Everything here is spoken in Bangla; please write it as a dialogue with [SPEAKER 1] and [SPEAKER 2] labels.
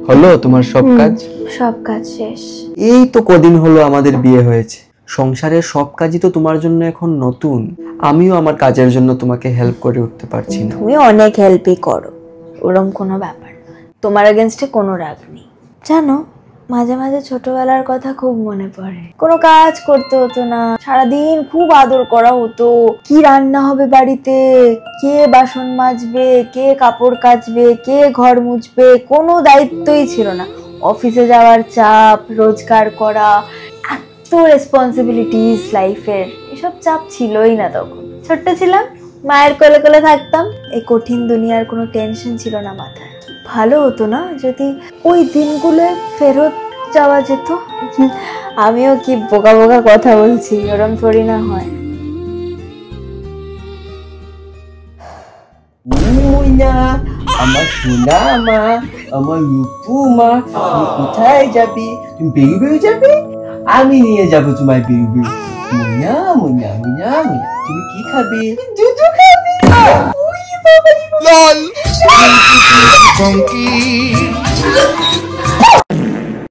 [SPEAKER 1] হলো তোমার সব কাজ?
[SPEAKER 2] সব কাজ শেষ।
[SPEAKER 1] এই তো কদিন হলো আমাদের বিয়ে হয়েছে, সংসারের সব কাজই তো তোমার জন্য এখন নতুন। আমিও আমার কাজের জন্য তোমাকে হেল্প করে উঠতে পারছি না।
[SPEAKER 2] তুমি অনেক হেল্পই করো, ওরম কোনো ব্যাপার না, তোমার এগেনস্টে কোনো রাগ নেই। জানো, মাঝে মাঝে ছোটবেলার কথা খুব মনে পড়ে। কোনো কাজ করতে হতো না, সারাদিন খুব আদর করা হতো। কি রান্না হবে বাড়িতে, কে বাসন মাজবে, কে কাপড় কাচবে, কে ঘর মুছবে, কোনো দায়িত্বই ছিল না। অফিসে যাওয়ার চাপ, রোজগার করা, এত রেসপন্সিবিলিটিস লাইফের, এসব চাপ ছিলই না তখন। ছোট্ট ছিলাম, মায়ের কোলে কোলে থাকতাম, এই কঠিন দুনিয়ার কোনো টেনশন ছিল না মাথায়। ভালো হতো না যদি ওই দিনগুলো ফেরত যাওয়া যেত। আমিও কি বোকা বোকা কথা বলছি, ওরম থোড়ি না হয়।
[SPEAKER 3] মুইনা, আমার সোনা মা, আমার রূপু মা, তুমি কোথায় যাবে? তুমি বেরু বেরু যাবে? আমি নিয়ে যাবো তোমায় বেরু বেরু। মুইনা মুইনা মুইনা মুইনা, তুমি কি খাবে? দুধ খাবে? ওই বাবা, লল।